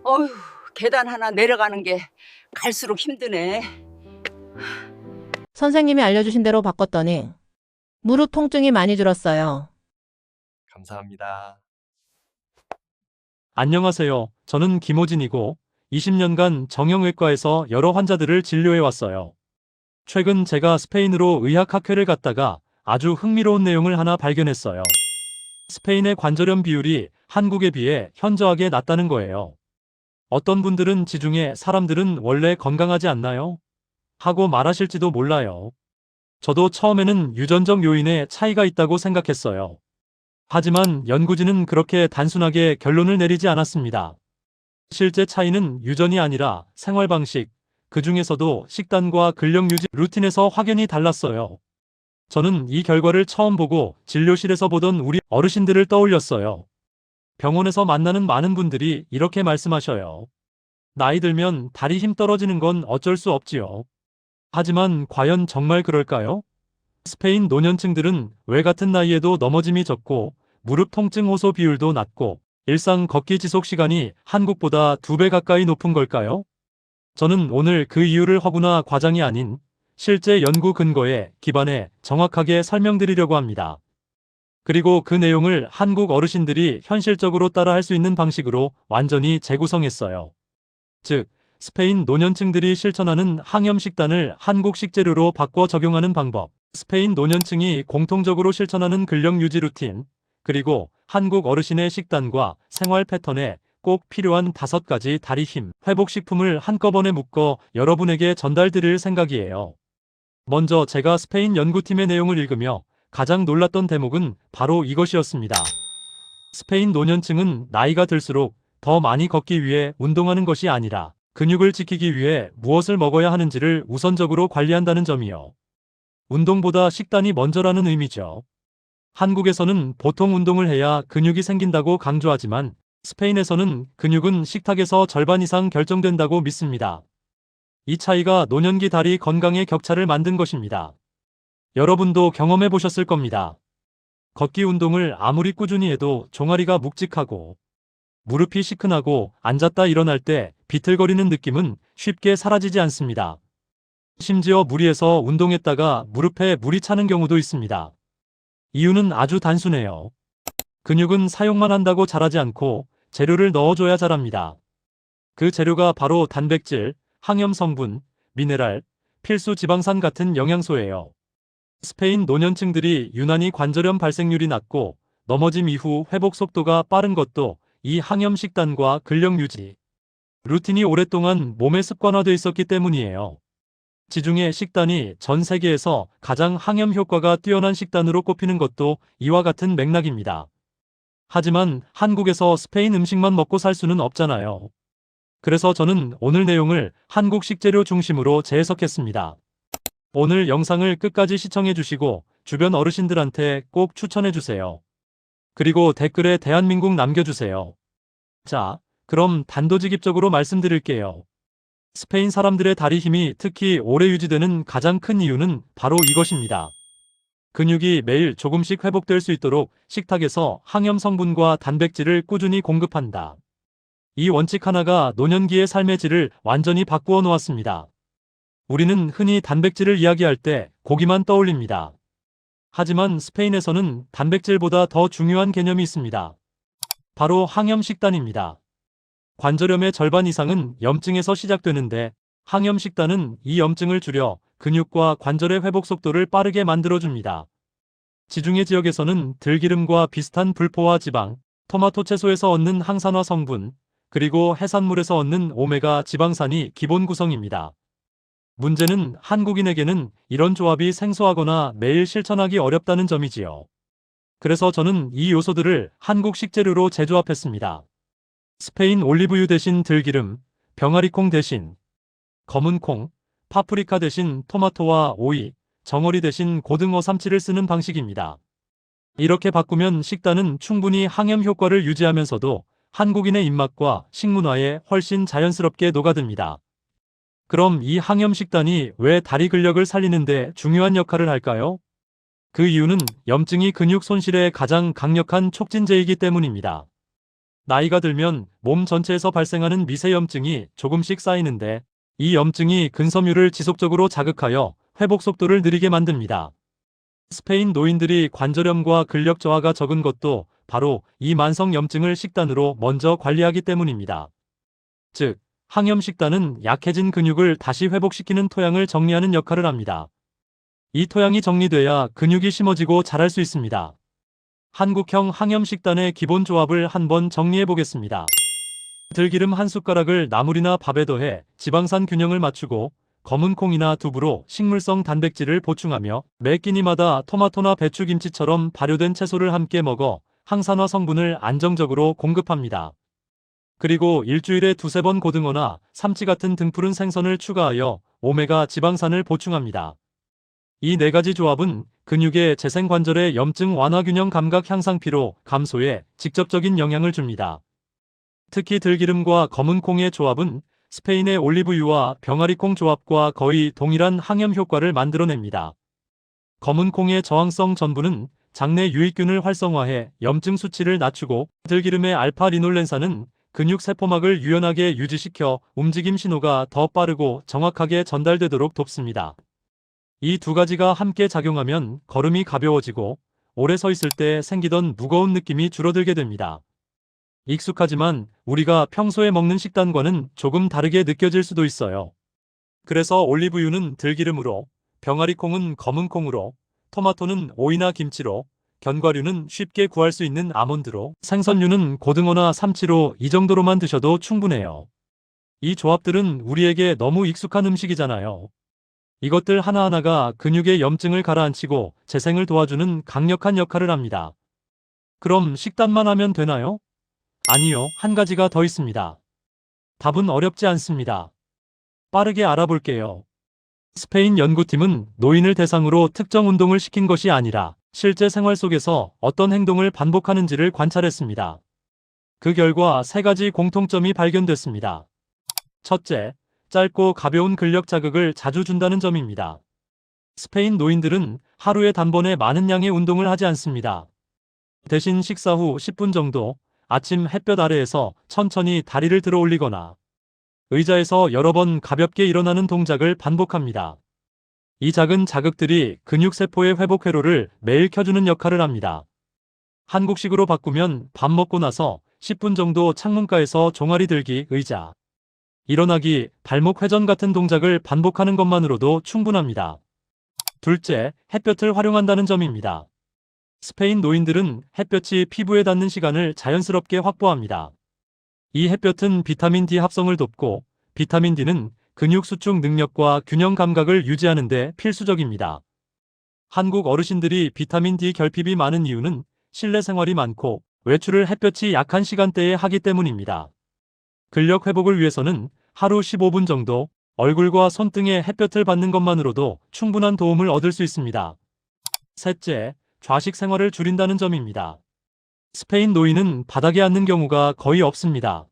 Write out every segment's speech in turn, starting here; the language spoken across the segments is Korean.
어휴, 계단 하나 내려가는 게 갈수록 힘드네. 선생님이 알려주신 대로 바꿨더니 무릎 통증이 많이 줄었어요. 감사합니다. 안녕하세요. 저는 김호진이고 20년간 정형외과에서 여러 환자들을 진료해 왔어요. 최근 제가 스페인으로 의학학회를 갔다가 아주 흥미로운 내용을 하나 발견했어요. 스페인의 관절염 비율이 한국에 비해 현저하게 낮다는 거예요. 어떤 분들은 지중해 사람들은 원래 건강하지 않나요? 하고 말하실지도 몰라요. 저도 처음에는 유전적 요인에 차이가 있다고 생각했어요. 하지만 연구진은 그렇게 단순하게 결론을 내리지 않았습니다. 실제 차이는 유전이 아니라 생활 방식, 그 중에서도 식단과 근력 유지 루틴에서 확연히 달랐어요. 저는 이 결과를 처음 보고 진료실에서 보던 우리 어르신들을 떠올렸어요. 병원에서 만나는 많은 분들이 이렇게 말씀하셔요. 나이 들면 다리 힘 떨어지는 건 어쩔 수 없지요. 하지만 과연 정말 그럴까요? 스페인 노년층들은 왜 같은 나이에도 넘어짐이 적고 무릎 통증 호소 비율도 낮고 일상 걷기 지속 시간이 한국보다 2배 가까이 높은 걸까요? 저는 오늘 그 이유를 허구나 과장이 아닌 실제 연구 근거에 기반해 정확하게 설명드리려고 합니다. 그리고 그 내용을 한국 어르신들이 현실적으로 따라할 수 있는 방식으로 완전히 재구성했어요. 즉, 스페인 노년층들이 실천하는 항염 식단을 한국 식재료로 바꿔 적용하는 방법, 스페인 노년층이 공통적으로 실천하는 근력 유지 루틴, 그리고 한국 어르신의 식단과 생활 패턴에 꼭 필요한 5가지 다리 힘 회복 식품을 한꺼번에 묶어 여러분에게 전달드릴 생각이에요. 먼저 제가 스페인 연구팀의 내용을 읽으며 가장 놀랐던 대목은 바로 이것이었습니다. 스페인 노년층은 나이가 들수록 더 많이 걷기 위해 운동하는 것이 아니라 근육을 지키기 위해 무엇을 먹어야 하는지를 우선적으로 관리한다는 점이요. 운동보다 식단이 먼저라는 의미죠. 한국에서는 보통 운동을 해야 근육이 생긴다고 강조하지만 스페인에서는 근육은 식탁에서 절반 이상 결정된다고 믿습니다. 이 차이가 노년기 다리 건강의 격차를 만든 것입니다. 여러분도 경험해 보셨을 겁니다. 걷기 운동을 아무리 꾸준히 해도 종아리가 묵직하고 무릎이 시큰하고 앉았다 일어날 때 비틀거리는 느낌은 쉽게 사라지지 않습니다. 심지어 무리해서 운동했다가 무릎에 물이 차는 경우도 있습니다. 이유는 아주 단순해요. 근육은 사용만 한다고 자라지 않고 재료를 넣어줘야 자랍니다. 그 재료가 바로 단백질, 항염 성분, 미네랄, 필수 지방산 같은 영양소예요. 스페인 노년층들이 유난히 관절염 발생률이 낮고 넘어짐 이후 회복 속도가 빠른 것도 이 항염 식단과 근력 유지 루틴이 오랫동안 몸에 습관화돼 있었기 때문이에요. 지중해 식단이 전 세계에서 가장 항염 효과가 뛰어난 식단으로 꼽히는 것도 이와 같은 맥락입니다. 하지만 한국에서 스페인 음식만 먹고 살 수는 없잖아요. 그래서 저는 오늘 내용을 한국 식재료 중심으로 재해석했습니다. 오늘 영상을 끝까지 시청해 주시고 주변 어르신들한테 꼭 추천해 주세요. 그리고 댓글에 대한민국 남겨주세요. 자, 그럼 단도직입적으로 말씀드릴게요. 스페인 사람들의 다리 힘이 특히 오래 유지되는 가장 큰 이유는 바로 이것입니다. 근육이 매일 조금씩 회복될 수 있도록 식탁에서 항염 성분과 단백질을 꾸준히 공급한다. 이 원칙 하나가 노년기의 삶의 질을 완전히 바꾸어 놓았습니다. 우리는 흔히 단백질을 이야기할 때 고기만 떠올립니다. 하지만 스페인에서는 단백질보다 더 중요한 개념이 있습니다. 바로 항염 식단입니다. 관절염의 절반 이상은 염증에서 시작되는데 항염 식단은 이 염증을 줄여 근육과 관절의 회복 속도를 빠르게 만들어줍니다. 지중해 지역에서는 들기름과 비슷한 불포화 지방, 토마토 채소에서 얻는 항산화 성분, 그리고 해산물에서 얻는 오메가 지방산이 기본 구성입니다. 문제는 한국인에게는 이런 조합이 생소하거나 매일 실천하기 어렵다는 점이지요. 그래서 저는 이 요소들을 한국 식재료로 재조합했습니다. 스페인 올리브유 대신 들기름, 병아리콩 대신 검은 콩, 파프리카 대신 토마토와 오이, 정어리 대신 고등어 삼치를 쓰는 방식입니다. 이렇게 바꾸면 식단은 충분히 항염 효과를 유지하면서도 한국인의 입맛과 식문화에 훨씬 자연스럽게 녹아듭니다. 그럼 이 항염 식단이 왜 다리 근력을 살리는데 중요한 역할을 할까요? 그 이유는 염증이 근육 손실의 가장 강력한 촉진제이기 때문입니다. 나이가 들면 몸 전체에서 발생하는 미세 염증이 조금씩 쌓이는데 이 염증이 근섬유를 지속적으로 자극하여 회복 속도를 느리게 만듭니다. 스페인 노인들이 관절염과 근력 저하가 적은 것도 바로 이 만성 염증을 식단으로 먼저 관리하기 때문입니다. 즉, 항염식단은 약해진 근육을 다시 회복시키는 토양을 정리하는 역할을 합니다. 이 토양이 정리돼야 근육이 심어지고 자랄 수 있습니다. 한국형 항염식단의 기본 조합을 한번 정리해 보겠습니다. 들기름 한 숟가락을 나물이나 밥에 더해 지방산 균형을 맞추고 검은 콩이나 두부로 식물성 단백질을 보충하며 매 끼니마다 토마토나 배추김치처럼 발효된 채소를 함께 먹어 항산화 성분을 안정적으로 공급합니다. 그리고 일주일에 두세 번 고등어나 삼치 같은 등푸른 생선을 추가하여 오메가 지방산을 보충합니다. 이 네 가지 조합은 근육의 재생관절의 염증 완화 균형 감각 향상 피로 감소에 직접적인 영향을 줍니다. 특히 들기름과 검은 콩의 조합은 스페인의 올리브유와 병아리콩 조합과 거의 동일한 항염 효과를 만들어냅니다. 검은 콩의 저항성 전분은 장내 유익균을 활성화해 염증 수치를 낮추고 들기름의 알파-리놀렌산은 근육 세포막을 유연하게 유지시켜 움직임 신호가 더 빠르고 정확하게 전달되도록 돕습니다. 이 두 가지가 함께 작용하면 걸음이 가벼워지고 오래 서 있을 때 생기던 무거운 느낌이 줄어들게 됩니다. 익숙하지만 우리가 평소에 먹는 식단과는 조금 다르게 느껴질 수도 있어요. 그래서 올리브유는 들기름으로, 병아리콩은 검은 콩으로, 토마토는 오이나 김치로, 견과류는 쉽게 구할 수 있는 아몬드로, 생선류는 고등어나 삼치로 이 정도로만 드셔도 충분해요. 이 조합들은 우리에게 너무 익숙한 음식이잖아요. 이것들 하나하나가 근육의 염증을 가라앉히고 재생을 도와주는 강력한 역할을 합니다. 그럼 식단만 하면 되나요? 아니요, 한 가지가 더 있습니다. 답은 어렵지 않습니다. 빠르게 알아볼게요. 스페인 연구팀은 노인을 대상으로 특정 운동을 시킨 것이 아니라 실제 생활 속에서 어떤 행동을 반복하는지를 관찰했습니다. 그 결과 세 가지 공통점이 발견됐습니다. 첫째, 짧고 가벼운 근력 자극을 자주 준다는 점입니다. 스페인 노인들은 하루에 단번에 많은 양의 운동을 하지 않습니다. 대신 식사 후 10분 정도 아침 햇볕 아래에서 천천히 다리를 들어 올리거나 의자에서 여러 번 가볍게 일어나는 동작을 반복합니다. 이 작은 자극들이 근육세포의 회복 회로를 매일 켜주는 역할을 합니다. 한국식으로 바꾸면 밥 먹고 나서 10분 정도 창문가에서 종아리 들기, 의자 일어나기, 발목 회전 같은 동작을 반복하는 것만으로도 충분합니다. 둘째, 햇볕을 활용한다는 점입니다. 스페인 노인들은 햇볕이 피부에 닿는 시간을 자연스럽게 확보합니다. 이 햇볕은 비타민 D 합성을 돕고 비타민 D는 근육 수축 능력과 균형 감각을 유지하는 데 필수적입니다. 한국 어르신들이 비타민 D 결핍이 많은 이유는 실내 생활이 많고 외출을 햇볕이 약한 시간대에 하기 때문입니다. 근력 회복을 위해서는 하루 15분 정도 얼굴과 손등에 햇볕을 받는 것만으로도 충분한 도움을 얻을 수 있습니다. 셋째, 좌식 생활을 줄인다는 점입니다. 스페인 노인은 바닥에 앉는 경우가 거의 없습니다.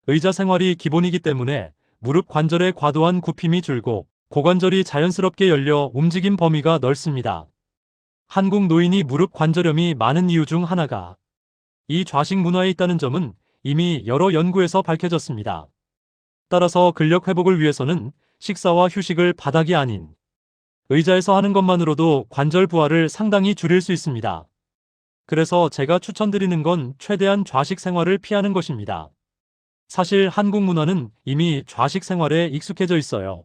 의자 생활이 기본이기 때문에 무릎 관절의 과도한 굽힘이 줄고 고관절이 자연스럽게 열려 움직임 범위가 넓습니다. 한국 노인이 무릎 관절염이 많은 이유 중 하나가 이 좌식 문화에 있다는 점은 이미 여러 연구에서 밝혀졌습니다. 따라서 근력 회복을 위해서는 식사와 휴식을 바닥이 아닌 의자에서 하는 것만으로도 관절 부하를 상당히 줄일 수 있습니다. 그래서 제가 추천드리는 건 최대한 좌식 생활을 피하는 것입니다. 사실 한국 문화는 이미 좌식 생활에 익숙해져 있어요.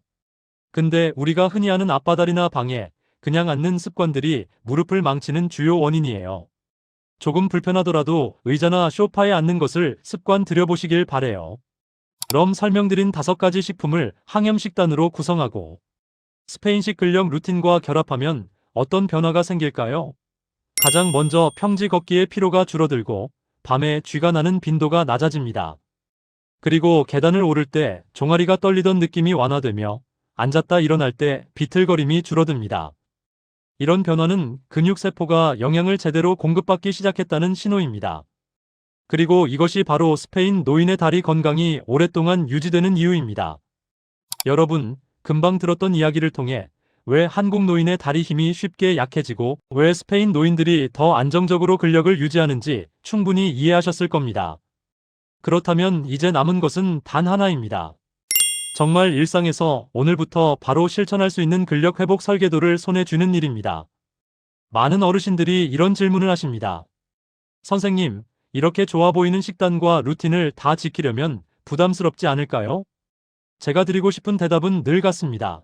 근데 우리가 흔히 하는 앞바다리나 방에 그냥 앉는 습관들이 무릎을 망치는 주요 원인이에요. 조금 불편하더라도 의자나 소파에 앉는 것을 습관 들여보시길 바래요. 그럼 설명드린 5가지 식품을 항염식단으로 구성하고 스페인식 근력 루틴과 결합하면 어떤 변화가 생길까요? 가장 먼저 평지 걷기의 피로가 줄어들고 밤에 쥐가 나는 빈도가 낮아집니다. 그리고 계단을 오를 때 종아리가 떨리던 느낌이 완화되며 앉았다 일어날 때 비틀거림이 줄어듭니다. 이런 변화는 근육세포가 영양을 제대로 공급받기 시작했다는 신호입니다. 그리고 이것이 바로 스페인 노인의 다리 건강이 오랫동안 유지되는 이유입니다. 여러분, 금방 들었던 이야기를 통해 왜 한국 노인의 다리 힘이 쉽게 약해지고 왜 스페인 노인들이 더 안정적으로 근력을 유지하는지 충분히 이해하셨을 겁니다. 그렇다면 이제 남은 것은 단 하나입니다. 정말 일상에서 오늘부터 바로 실천할 수 있는 근력 회복 설계도를 손에 쥐는 일입니다. 많은 어르신들이 이런 질문을 하십니다. 선생님, 이렇게 좋아 보이는 식단과 루틴을 다 지키려면 부담스럽지 않을까요? 제가 드리고 싶은 대답은 늘 같습니다.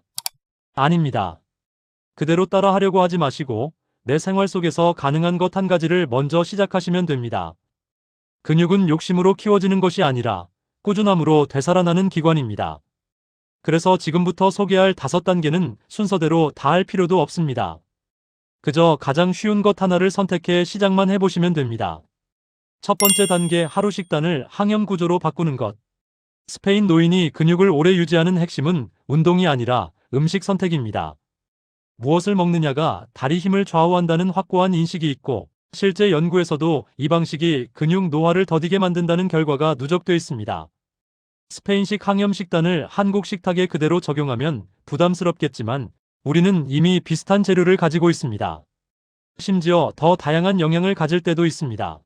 아닙니다. 그대로 따라 하려고 하지 마시고 내 생활 속에서 가능한 것 한 가지를 먼저 시작하시면 됩니다. 근육은 욕심으로 키워지는 것이 아니라 꾸준함으로 되살아나는 기관입니다. 그래서 지금부터 소개할 5단계는 순서대로 다 할 필요도 없습니다. 그저 가장 쉬운 것 하나를 선택해 시작만 해보시면 됩니다. 첫 번째 단계, 하루 식단을 항염 구조로 바꾸는 것. 스페인 노인이 근육을 오래 유지하는 핵심은 운동이 아니라 음식 선택입니다. 무엇을 먹느냐가 다리 힘을 좌우한다는 확고한 인식이 있고, 실제 연구에서도 이 방식이 근육 노화를 더디게 만든다는 결과가 누적돼 있습니다. 스페인식 항염 식단을 한국 식탁에 그대로 적용하면 부담스럽겠지만 우리는 이미 비슷한 재료를 가지고 있습니다. 심지어 더 다양한 영양을 가질 때도 있습니다.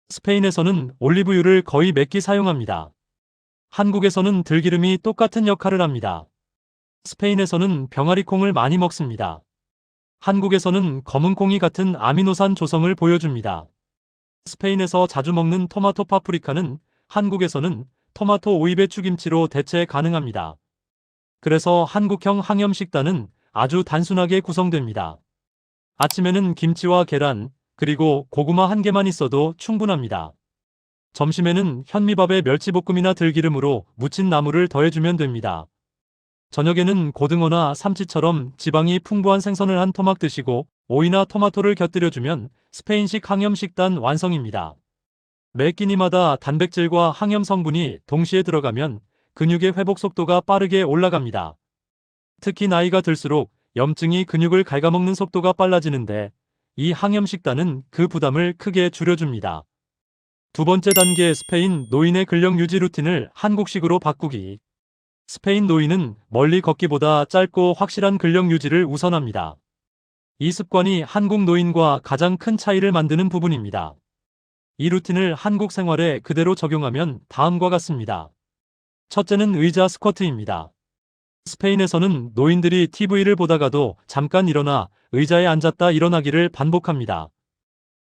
스페인에서는 올리브유를 거의 매끼 사용합니다. 한국에서는 들기름이 똑같은 역할을 합니다. 스페인에서는 병아리콩을 많이 먹습니다. 한국에서는 검은콩이 같은 아미노산 조성을 보여줍니다. 스페인에서 자주 먹는 토마토 파프리카는 한국에서는 토마토 오이 배추김치로 대체 가능합니다. 그래서 한국형 항염 식단은 아주 단순하게 구성됩니다. 아침에는 김치와 계란, 그리고 고구마 한 개만 있어도 충분합니다. 점심에는 현미밥에 멸치볶음이나 들기름으로 무친 나물을 더해주면 됩니다. 저녁에는 고등어나 삼치처럼 지방이 풍부한 생선을 한 토막 드시고 오이나 토마토를 곁들여주면 스페인식 항염 식단 완성입니다. 매 끼니마다 단백질과 항염 성분이 동시에 들어가면 근육의 회복 속도가 빠르게 올라갑니다. 특히 나이가 들수록 염증이 근육을 갉아먹는 속도가 빨라지는데 이 항염 식단은 그 부담을 크게 줄여줍니다. 두 번째 단계, 스페인 노인의 근력 유지 루틴을 한국식으로 바꾸기. 스페인 노인은 멀리 걷기보다 짧고 확실한 근력 유지를 우선합니다. 이 습관이 한국 노인과 가장 큰 차이를 만드는 부분입니다. 이 루틴을 한국 생활에 그대로 적용하면 다음과 같습니다. 첫째는 의자 스쿼트입니다. 스페인에서는 노인들이 TV를 보다가도 잠깐 일어나 의자에 앉았다 일어나기를 반복합니다.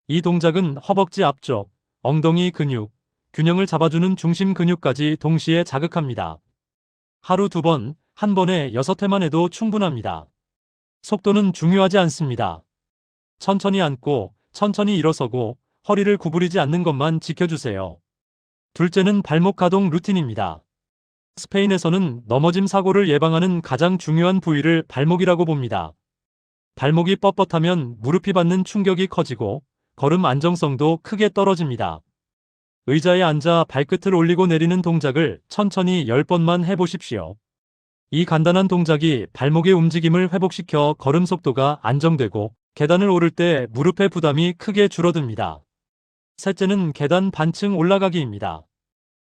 이 동작은 허벅지 앞쪽, 엉덩이 근육, 균형을 잡아주는 중심 근육까지 동시에 자극합니다. 하루 2번, 한 번에 6회만 해도 충분합니다. 속도는 중요하지 않습니다. 천천히 앉고, 천천히 일어서고, 허리를 구부리지 않는 것만 지켜주세요. 둘째는 발목 가동 루틴입니다. 스페인에서는 넘어짐 사고를 예방하는 가장 중요한 부위를 발목이라고 봅니다. 발목이 뻣뻣하면 무릎이 받는 충격이 커지고 걸음 안정성도 크게 떨어집니다. 의자에 앉아 발끝을 올리고 내리는 동작을 천천히 10번만 해보십시오. 이 간단한 동작이 발목의 움직임을 회복시켜 걸음 속도가 안정되고 계단을 오를 때 무릎의 부담이 크게 줄어듭니다. 셋째는 계단 반층 올라가기입니다.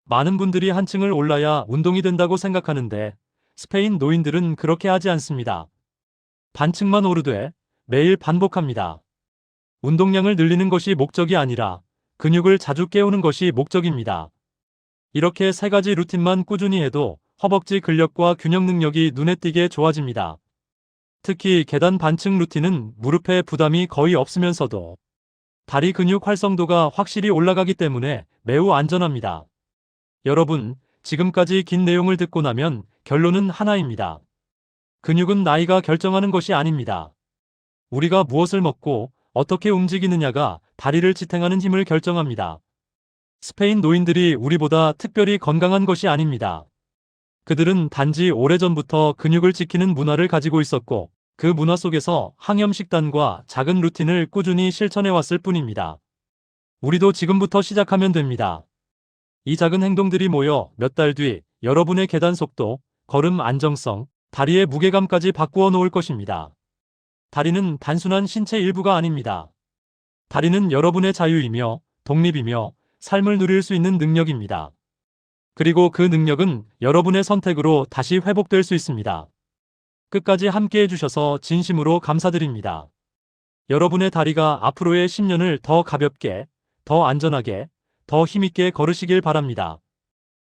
많은 분들이 한 층을 올라야 운동이 된다고 생각하는데 스페인 노인들은 그렇게 하지 않습니다. 반층만 오르되 매일 반복합니다. 운동량을 늘리는 것이 목적이 아니라 근육을 자주 깨우는 것이 목적입니다. 이렇게 3가지 루틴만 꾸준히 해도 허벅지 근력과 균형 능력이 눈에 띄게 좋아집니다. 특히 계단 반층 루틴은 무릎에 부담이 거의 없으면서도 다리 근육 활성도가 확실히 올라가기 때문에 매우 안전합니다. 여러분, 지금까지 긴 내용을 듣고 나면 결론은 하나입니다. 근육은 나이가 결정하는 것이 아닙니다. 우리가 무엇을 먹고 어떻게 움직이느냐가 다리를 지탱하는 힘을 결정합니다. 스페인 노인들이 우리보다 특별히 건강한 것이 아닙니다. 그들은 단지 오래전부터 근육을 지키는 문화를 가지고 있었고 그 문화 속에서 항염 식단과 작은 루틴을 꾸준히 실천해 왔을 뿐입니다. 우리도 지금부터 시작하면 됩니다. 이 작은 행동들이 모여 몇 달 뒤 여러분의 계단 속도, 걸음 안정성, 다리의 무게감까지 바꾸어 놓을 것입니다. 다리는 단순한 신체 일부가 아닙니다. 다리는 여러분의 자유이며 독립이며 삶을 누릴 수 있는 능력입니다. 그리고 그 능력은 여러분의 선택으로 다시 회복될 수 있습니다. 끝까지 함께 해주셔서 진심으로 감사드립니다. 여러분의 다리가 앞으로의 10년을 더 가볍게, 더 안전하게, 더 힘있게 걸으시길 바랍니다.